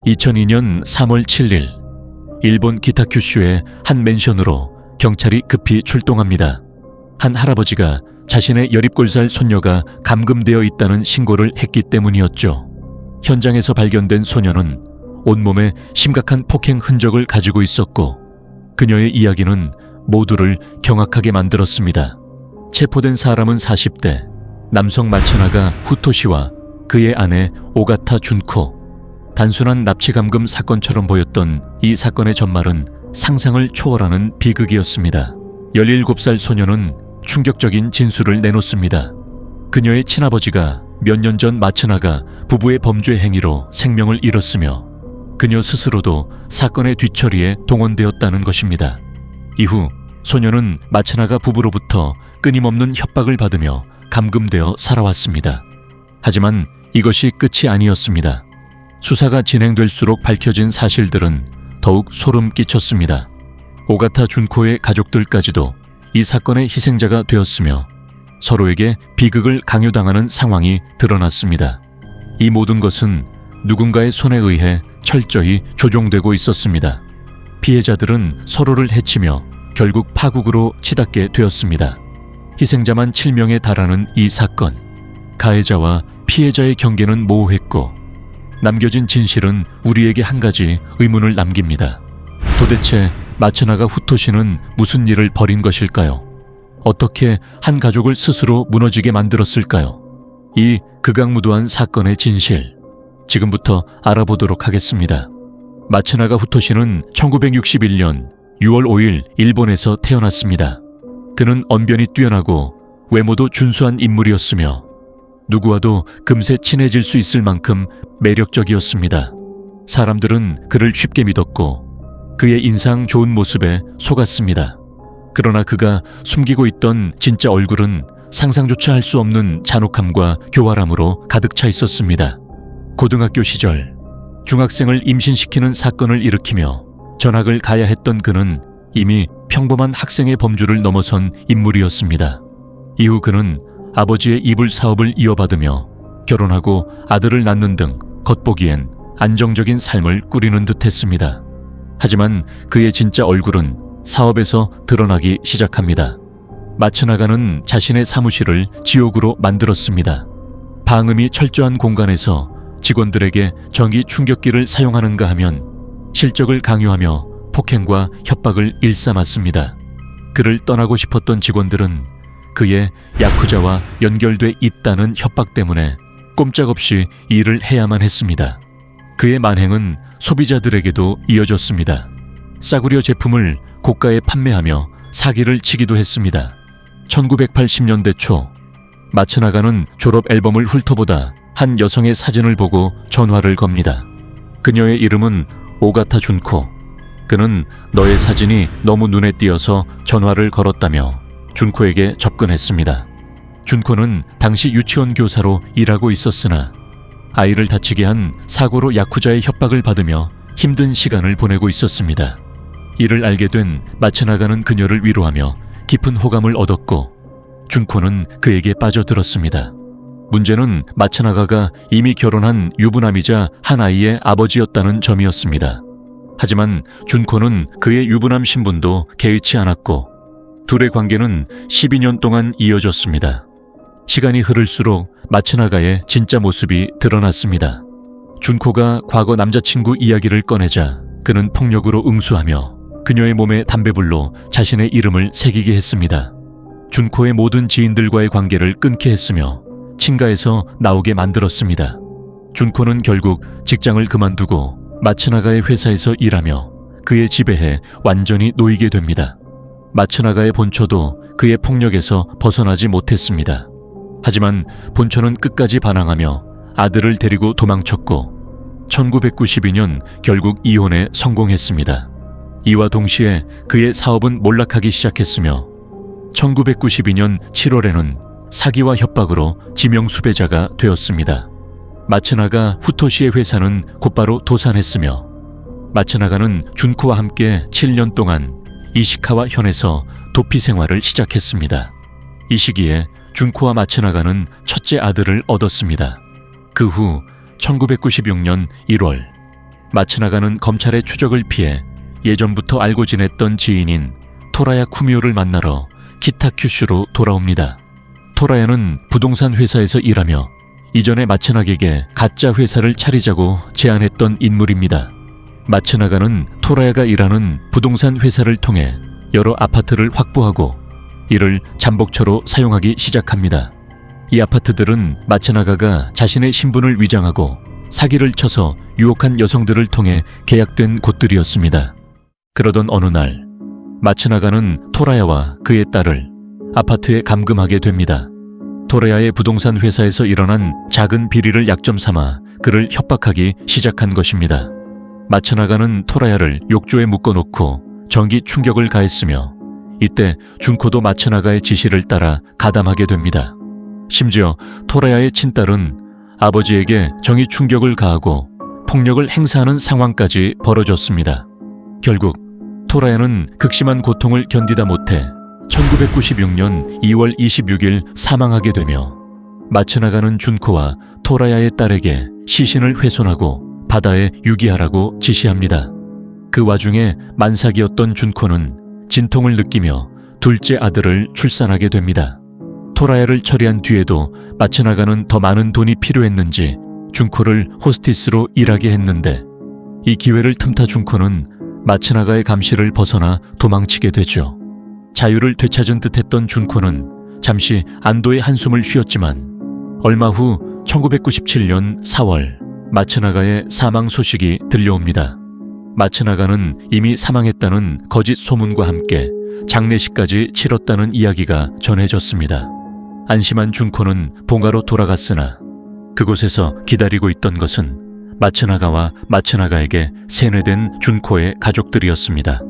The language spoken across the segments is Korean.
2002년 3월 7일 일본 기타 큐슈의 한 맨션으로 경찰이 급히 출동합니다. 한 할아버지가 자신의 17살 손녀가 감금되어 있다는 신고를 했기 때문이었죠. 현장에서 발견된 소녀는 온몸에 심각한 폭행 흔적을 가지고 있었고 그녀의 이야기는 모두를 경악하게 만들었습니다. 체포된 사람은 40대 남성 마츠나가 후토시와 그의 아내 오가타 준코. 단순한 납치 감금 사건처럼 보였던 이 사건의 전말은 상상을 초월하는 비극이었습니다. 17살 소녀는 충격적인 진술을 내놓습니다. 그녀의 친아버지가 몇 년 전 마츠나가 부부의 범죄 행위로 생명을 잃었으며 그녀 스스로도 사건의 뒤처리에 동원되었다는 것입니다. 이후 소녀는 마츠나가 부부로부터 끊임없는 협박을 받으며 감금되어 살아왔습니다. 하지만 이것이 끝이 아니었습니다. 수사가 진행될수록 밝혀진 사실들은 더욱 소름 끼쳤습니다. 오가타 준코의 가족들까지도 이 사건의 희생자가 되었으며 서로에게 비극을 강요당하는 상황이 드러났습니다. 이 모든 것은 누군가의 손에 의해 철저히 조종되고 있었습니다. 피해자들은 서로를 해치며 결국 파국으로 치닫게 되었습니다. 희생자만 7명에 달하는 이 사건, 가해자와 피해자의 경계는 모호했고 남겨진 진실은 우리에게 한 가지 의문을 남깁니다. 도대체 마츠나가 후토시는 무슨 일을 벌인 것일까요? 어떻게 한 가족을 스스로 무너지게 만들었을까요? 이 극악무도한 사건의 진실, 지금부터 알아보도록 하겠습니다. 마츠나가 후토시는 1961년 6월 5일 일본에서 태어났습니다. 그는 언변이 뛰어나고 외모도 준수한 인물이었으며 누구와도 금세 친해질 수 있을 만큼 매력적이었습니다. 사람들은 그를 쉽게 믿었고 그의 인상 좋은 모습에 속았습니다. 그러나 그가 숨기고 있던 진짜 얼굴은 상상조차 할 수 없는 잔혹함과 교활함으로 가득 차 있었습니다. 고등학교 시절 중학생을 임신시키는 사건을 일으키며 전학을 가야 했던 그는 이미 평범한 학생의 범주를 넘어선 인물이었습니다. 이후 그는 아버지의 이불 사업을 이어받으며 결혼하고 아들을 낳는 등 겉보기엔 안정적인 삶을 꾸리는 듯 했습니다. 하지만 그의 진짜 얼굴은 사업에서 드러나기 시작합니다. 마츠나가는 자신의 사무실을 지옥으로 만들었습니다. 방음이 철저한 공간에서 직원들에게 전기 충격기를 사용하는가 하면 실적을 강요하며 폭행과 협박을 일삼았습니다. 그를 떠나고 싶었던 직원들은 그의 야쿠자와 연결돼 있다는 협박 때문에 꼼짝없이 일을 해야만 했습니다. 그의 만행은 소비자들에게도 이어졌습니다. 싸구려 제품을 고가에 판매하며 사기를 치기도 했습니다. 1980년대 초 마츠나가는 졸업 앨범을 훑어보다 한 여성의 사진을 보고 전화를 겁니다. 그녀의 이름은 오가타 준코. 그는 너의 사진이 너무 눈에 띄어서 전화를 걸었다며 준코에게 접근했습니다. 준코는 당시 유치원 교사로 일하고 있었으나 아이를 다치게 한 사고로 야쿠자의 협박을 받으며 힘든 시간을 보내고 있었습니다. 이를 알게 된 마츠나가는 그녀를 위로하며 깊은 호감을 얻었고 준코는 그에게 빠져들었습니다. 문제는 마츠나가가 이미 결혼한 유부남이자 한 아이의 아버지였다는 점이었습니다. 하지만 준코는 그의 유부남 신분도 개의치 않았고 둘의 관계는 12년 동안 이어졌습니다. 시간이 흐를수록 마츠나가의 진짜 모습이 드러났습니다. 준코가 과거 남자친구 이야기를 꺼내자 그는 폭력으로 응수하며 그녀의 몸에 담배불로 자신의 이름을 새기게 했습니다. 준코의 모든 지인들과의 관계를 끊게 했으며 친가에서 나오게 만들었습니다. 준코는 결국 직장을 그만두고 마츠나가의 회사에서 일하며 그의 지배에 완전히 놓이게 됩니다. 마츠나가의 본처도 그의 폭력에서 벗어나지 못했습니다. 하지만 본처는 끝까지 반항하며 아들을 데리고 도망쳤고 1992년 결국 이혼에 성공했습니다. 이와 동시에 그의 사업은 몰락하기 시작했으며 1992년 7월에는 사기와 협박으로 지명수배자가 되었습니다. 마츠나가 후토시의 회사는 곧바로 도산했으며 마츠나가는 준코와 함께 7년 동안 이시카와 현에서 도피 생활을 시작했습니다. 이 시기에 준코와 마츠나가는 첫째 아들을 얻었습니다. 그 후 1996년 1월 마츠나가는 검찰의 추적을 피해 예전부터 알고 지냈던 지인인 토라야 쿠미오를 만나러 키타큐슈로 돌아옵니다. 토라야는 부동산 회사에서 일하며 이전에 마츠나가에게 가짜 회사를 차리자고 제안했던 인물입니다. 마츠나가는 토라야가 일하는 부동산 회사를 통해 여러 아파트를 확보하고 이를 잠복처로 사용하기 시작합니다. 이 아파트들은 마츠나가가 자신의 신분을 위장하고 사기를 쳐서 유혹한 여성들을 통해 계약된 곳들이었습니다. 그러던 어느 날 마츠나가는 토라야와 그의 딸을 아파트에 감금하게 됩니다. 토라야의 부동산 회사에서 일어난 작은 비리를 약점 삼아 그를 협박하기 시작한 것입니다. 마츠나가는 토라야를 욕조에 묶어놓고 전기 충격을 가했으며 이때 준코도 마츠나가의 지시를 따라 가담하게 됩니다. 심지어 토라야의 친딸은 아버지에게 정의 충격을 가하고 폭력을 행사하는 상황까지 벌어졌습니다. 결국 토라야는 극심한 고통을 견디다 못해 1996년 2월 26일 사망하게 되며 마츠나가는 준코와 토라야의 딸에게 시신을 훼손하고 바다에 유기하라고 지시합니다. 그 와중에 만삭이었던 준코는 진통을 느끼며 둘째 아들을 출산하게 됩니다. 토라야를 처리한 뒤에도 마츠나가는 더 많은 돈이 필요했는지 준코를 호스티스로 일하게 했는데 이 기회를 틈타 준코는 마츠나가의 감시를 벗어나 도망치게 되죠. 자유를 되찾은 듯했던 준코는 잠시 안도의 한숨을 쉬었지만 얼마 후 1997년 4월 마츠나가의 사망 소식이 들려옵니다. 마츠나가는 이미 사망했다는 거짓 소문과 함께 장례식까지 치렀다는 이야기가 전해졌습니다. 안심한 준코는 본가로 돌아갔으나 그곳에서 기다리고 있던 것은 마츠나가와 마츠나가에게 세뇌된 준코의 가족들이었습니다.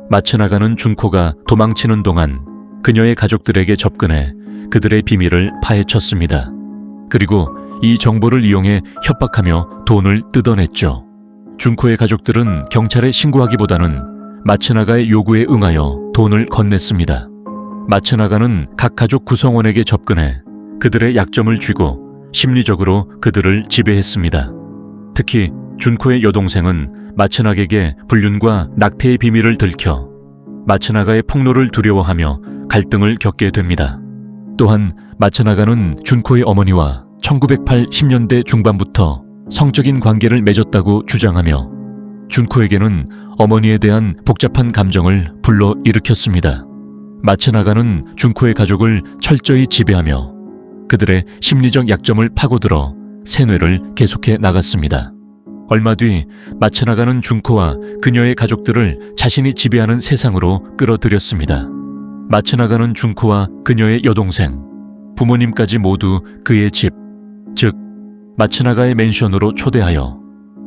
마츠나가는 준코가 도망치는 동안 그녀의 가족들에게 접근해 그들의 비밀을 파헤쳤습니다. 그리고 이 정보를 이용해 협박하며 돈을 뜯어냈죠. 준코의 가족들은 경찰에 신고하기보다는 마츠나가의 요구에 응하여 돈을 건넸습니다. 마츠나가는 각 가족 구성원에게 접근해 그들의 약점을 쥐고 심리적으로 그들을 지배했습니다. 특히 준코의 여동생은 마츠나가에게 불륜과 낙태의 비밀을 들켜 마츠나가의 폭로를 두려워하며 갈등을 겪게 됩니다. 또한 마츠나가는 준코의 어머니와 1980년대 중반부터 성적인 관계를 맺었다고 주장하며 준코에게는 어머니에 대한 복잡한 감정을 불러 일으켰습니다. 마츠나가는 준코의 가족을 철저히 지배하며 그들의 심리적 약점을 파고들어 세뇌를 계속해 나갔습니다. 얼마 뒤 마츠나가는 준코와 그녀의 가족들을 자신이 지배하는 세상으로 끌어들였습니다. 마츠나가는 준코와 그녀의 여동생, 부모님까지 모두 그의 집, 즉 마츠나가의 맨션으로 초대하여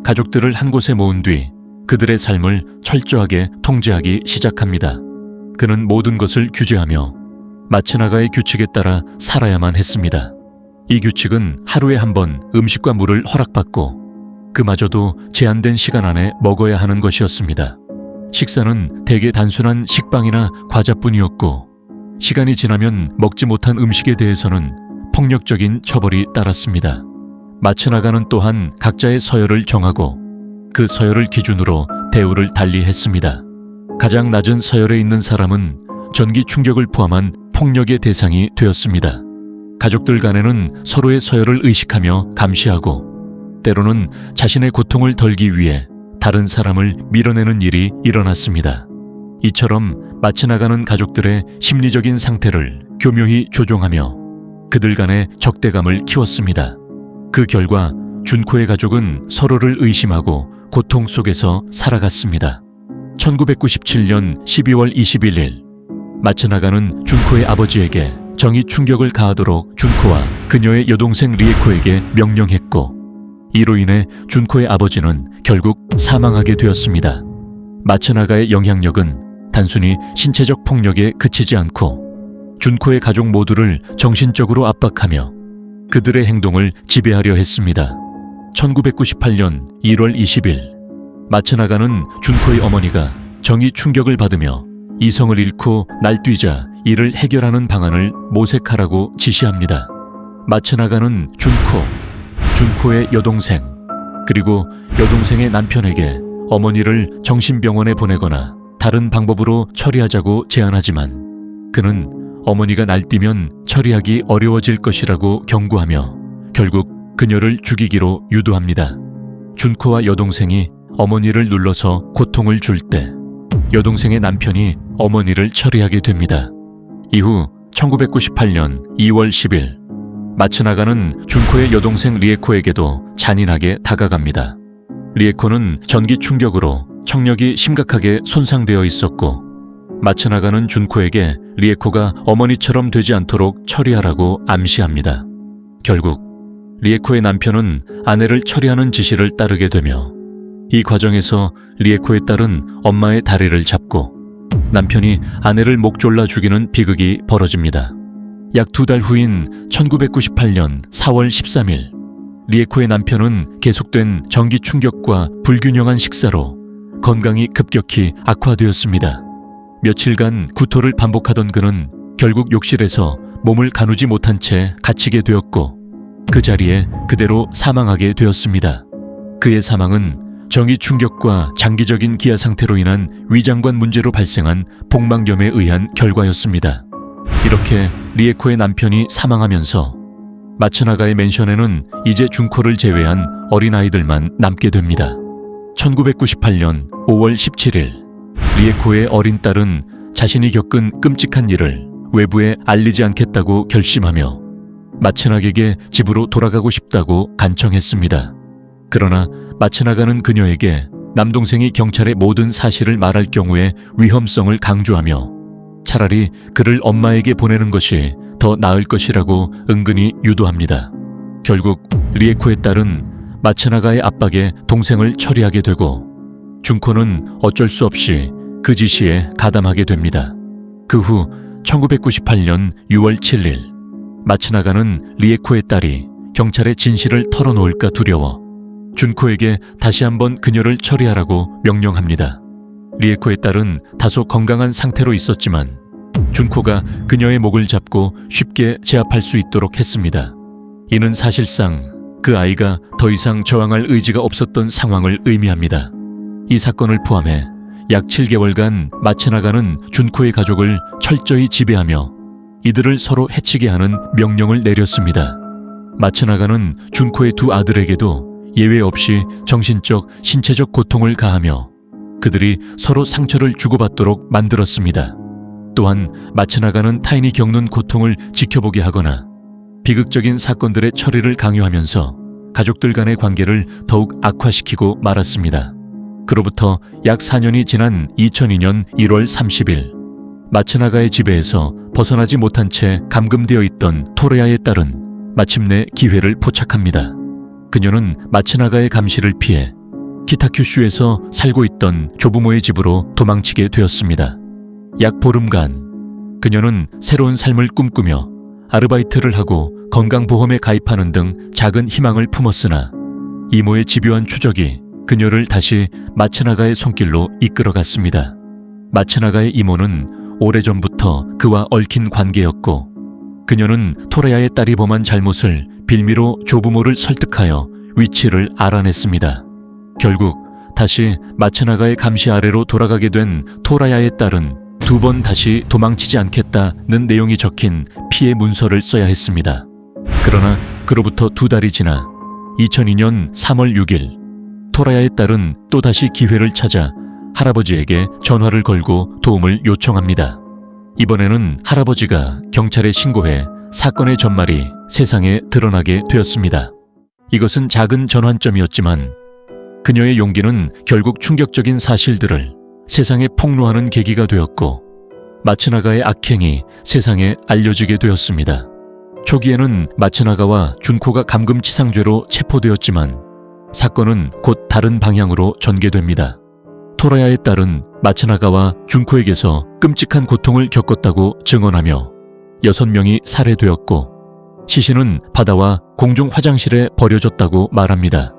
가족들을 한 곳에 모은 뒤 그들의 삶을 철저하게 통제하기 시작합니다. 그는 모든 것을 규제하며 마츠나가의 규칙에 따라 살아야만 했습니다. 이 규칙은 하루에 한 번 음식과 물을 허락받고 그마저도 제한된 시간 안에 먹어야 하는 것이었습니다. 식사는 대개 단순한 식빵이나 과자뿐이었고 시간이 지나면 먹지 못한 음식에 대해서는 폭력적인 처벌이 따랐습니다. 마츠나가는 또한 각자의 서열을 정하고 그 서열을 기준으로 대우를 달리했습니다. 가장 낮은 서열에 있는 사람은 전기 충격을 포함한 폭력의 대상이 되었습니다. 가족들 간에는 서로의 서열을 의식하며 감시하고 때로는 자신의 고통을 덜기 위해 다른 사람을 밀어내는 일이 일어났습니다. 이처럼 마츠나가는 가족들의 심리적인 상태를 교묘히 조종하며 그들 간의 적대감을 키웠습니다. 그 결과 준코의 가족은 서로를 의심하고 고통 속에서 살아갔습니다. 1997년 12월 21일 마츠나가는 준코의 아버지에게 정의 충격을 가하도록 준코와 그녀의 여동생 리에코에게 명령했고 이로 인해 준코의 아버지는 결국 사망하게 되었습니다. 마츠나가의 영향력은 단순히 신체적 폭력에 그치지 않고 준코의 가족 모두를 정신적으로 압박하며 그들의 행동을 지배하려 했습니다. 1998년 1월 20일 마츠나가는 준코의 어머니가 정의 충격을 받으며 이성을 잃고 날뛰자 이를 해결하는 방안을 모색하라고 지시합니다. 마츠나가는 준코의 여동생, 그리고 여동생의 남편에게 어머니를 정신병원에 보내거나 다른 방법으로 처리하자고 제안하지만 그는 어머니가 날뛰면 처리하기 어려워질 것이라고 경고하며 결국 그녀를 죽이기로 유도합니다. 준코와 여동생이 어머니를 눌러서 고통을 줄 때 여동생의 남편이 어머니를 처리하게 됩니다. 이후 1998년 2월 10일 마츠나가는 준코의 여동생 리에코에게도 잔인하게 다가갑니다. 리에코는 전기 충격으로 청력이 심각하게 손상되어 있었고 마츠나가는 준코에게 리에코가 어머니처럼 되지 않도록 처리하라고 암시합니다. 결국 리에코의 남편은 아내를 처리하는 지시를 따르게 되며 이 과정에서 리에코의 딸은 엄마의 다리를 잡고 남편이 아내를 목 졸라 죽이는 비극이 벌어집니다. 약 2달 후인 1998년 4월 13일 리에코의 남편은 계속된 전기 충격과 불균형한 식사로 건강이 급격히 악화되었습니다. 며칠간 구토를 반복하던 그는 결국 욕실에서 몸을 가누지 못한 채 갇히게 되었고 그 자리에 그대로 사망하게 되었습니다. 그의 사망은 전기 충격과 장기적인 기아 상태로 인한 위장관 문제로 발생한 복막염에 의한 결과였습니다. 이렇게 리에코의 남편이 사망하면서 마츠나가의 맨션에는 이제 준코를 제외한 어린아이들만 남게 됩니다. 1998년 5월 17일 리에코의 어린 딸은 자신이 겪은 끔찍한 일을 외부에 알리지 않겠다고 결심하며 마츠나가에게 집으로 돌아가고 싶다고 간청했습니다. 그러나 마츠나가는 그녀에게 남동생이 경찰에 모든 사실을 말할 경우에 위험성을 강조하며 차라리 그를 엄마에게 보내는 것이 더 나을 것이라고 은근히 유도합니다. 결국 리에코의 딸은 마츠나가의 압박에 동생을 처리하게 되고 준코는 어쩔 수 없이 그 지시에 가담하게 됩니다. 그 후 1998년 6월 7일 마츠나가는 리에코의 딸이 경찰에 진실을 털어놓을까 두려워 준코에게 다시 한번 그녀를 처리하라고 명령합니다. 리에코의 딸은 다소 건강한 상태로 있었지만 준코가 그녀의 목을 잡고 쉽게 제압할 수 있도록 했습니다. 이는 사실상 그 아이가 더 이상 저항할 의지가 없었던 상황을 의미합니다. 이 사건을 포함해 약 7개월간 마츠나가는 준코의 가족을 철저히 지배하며 이들을 서로 해치게 하는 명령을 내렸습니다. 마츠나가는 준코의 두 아들에게도 예외 없이 정신적, 신체적 고통을 가하며 그들이 서로 상처를 주고받도록 만들었습니다. 또한 마츠나가는 타인이 겪는 고통을 지켜보게 하거나 비극적인 사건들의 처리를 강요하면서 가족들 간의 관계를 더욱 악화시키고 말았습니다. 그로부터 약 4년이 지난 2002년 1월 30일 마츠나가의 지배에서 벗어나지 못한 채 감금되어 있던 토레야의 딸은 마침내 기회를 포착합니다. 그녀는 마츠나가의 감시를 피해 키타큐슈에서 살고 있던 조부모의 집으로 도망치게 되었습니다. 약 보름간 그녀는 새로운 삶을 꿈꾸며 아르바이트를 하고 건강보험에 가입하는 등 작은 희망을 품었으나 이모의 집요한 추적이 그녀를 다시 마츠나가의 손길로 이끌어갔습니다. 마츠나가의 이모는 오래전부터 그와 얽힌 관계였고 그녀는 토레야의 딸이 범한 잘못을 빌미로 조부모를 설득하여 위치를 알아냈습니다. 결국 다시 마츠나가의 감시 아래로 돌아가게 된 토라야의 딸은 2번 다시 도망치지 않겠다는 내용이 적힌 피해 문서를 써야 했습니다. 그러나 그로부터 2달이 지나 2002년 3월 6일 토라야의 딸은 또다시 기회를 찾아 할아버지에게 전화를 걸고 도움을 요청합니다. 이번에는 할아버지가 경찰에 신고해 사건의 전말이 세상에 드러나게 되었습니다. 이것은 작은 전환점이었지만 그녀의 용기는 결국 충격적인 사실들을 세상에 폭로하는 계기가 되었고 마츠나가의 악행이 세상에 알려지게 되었습니다. 초기에는 마츠나가와 준코가 감금치상죄로 체포되었지만 사건은 곧 다른 방향으로 전개됩니다. 토라야의 딸은 마츠나가와 준코에게서 끔찍한 고통을 겪었다고 증언하며 6명이 살해되었고 시신은 바다와 공중 화장실에 버려졌다고 말합니다.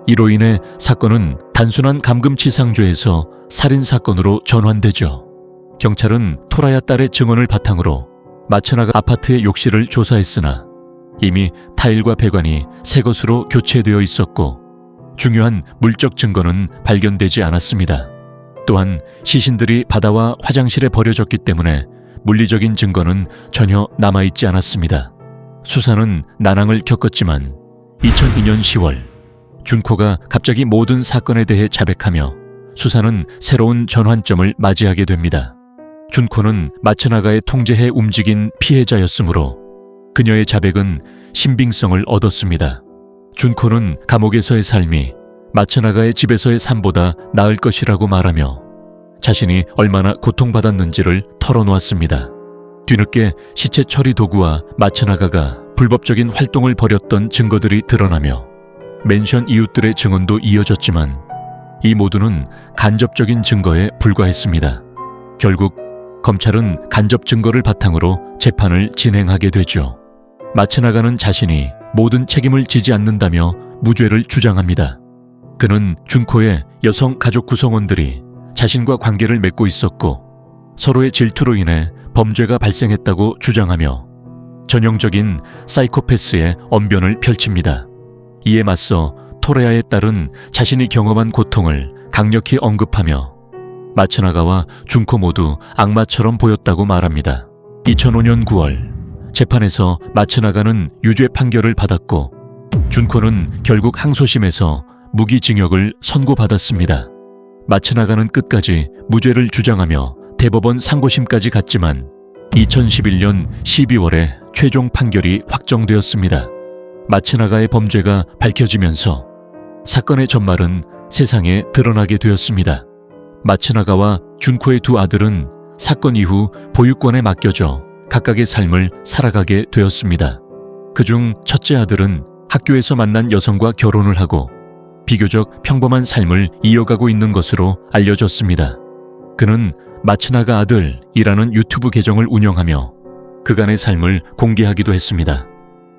이로 인해 사건은 단순한 감금치상죄에서 살인사건으로 전환되죠. 경찰은 토라야 딸의 증언을 바탕으로 마츠나가 아파트의 욕실을 조사했으나 이미 타일과 배관이 새 것으로 교체되어 있었고 중요한 물적 증거는 발견되지 않았습니다. 또한 시신들이 바다와 화장실에 버려졌기 때문에 물리적인 증거는 전혀 남아있지 않았습니다. 수사는 난항을 겪었지만 2002년 10월 준코가 갑자기 모든 사건에 대해 자백하며 수사는 새로운 전환점을 맞이하게 됩니다. 준코는 마츠나가의 통제해 움직인 피해자였으므로 그녀의 자백은 신빙성을 얻었습니다. 준코는 감옥에서의 삶이 마츠나가의 집에서의 삶보다 나을 것이라고 말하며 자신이 얼마나 고통받았는지를 털어놓았습니다. 뒤늦게 시체 처리 도구와 마츠나가가 불법적인 활동을 벌였던 증거들이 드러나며 맨션 이웃들의 증언도 이어졌지만 이 모두는 간접적인 증거에 불과했습니다. 결국 검찰은 간접 증거를 바탕으로 재판을 진행하게 되죠. 마츠나가는 자신이 모든 책임을 지지 않는다며 무죄를 주장합니다. 그는 준코의 여성 가족 구성원들이 자신과 관계를 맺고 있었고 서로의 질투로 인해 범죄가 발생했다고 주장하며 전형적인 사이코패스의 언변을 펼칩니다. 이에 맞서 토레아에 따른 자신이 경험한 고통을 강력히 언급하며 마츠나가와 준코 모두 악마처럼 보였다고 말합니다. 2005년 9월 재판에서 마츠나가는 유죄 판결을 받았고 준코는 결국 항소심에서 무기징역을 선고받았습니다. 마츠나가는 끝까지 무죄를 주장하며 대법원 상고심까지 갔지만 2011년 12월에 최종 판결이 확정되었습니다. 마츠나가의 범죄가 밝혀지면서 사건의 전말은 세상에 드러나게 되었습니다. 마츠나가와 준코의 두 아들은 사건 이후 보육원에 맡겨져 각각의 삶을 살아가게 되었습니다. 그중 첫째 아들은 학교에서 만난 여성과 결혼을 하고 비교적 평범한 삶을 이어가고 있는 것으로 알려졌습니다. 그는 마츠나가 아들이라는 유튜브 계정을 운영하며 그간의 삶을 공개하기도 했습니다.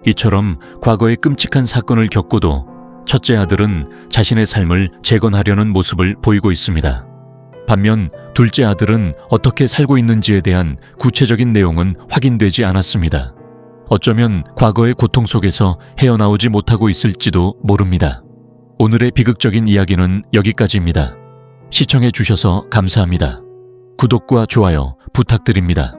이처럼 과거의 끔찍한 사건을 겪고도 첫째 아들은 자신의 삶을 재건하려는 모습을 보이고 있습니다. 반면 둘째 아들은 어떻게 살고 있는지에 대한 구체적인 내용은 확인되지 않았습니다. 어쩌면 과거의 고통 속에서 헤어나오지 못하고 있을지도 모릅니다. 오늘의 비극적인 이야기는 여기까지입니다. 시청해 주셔서 감사합니다. 구독과 좋아요 부탁드립니다.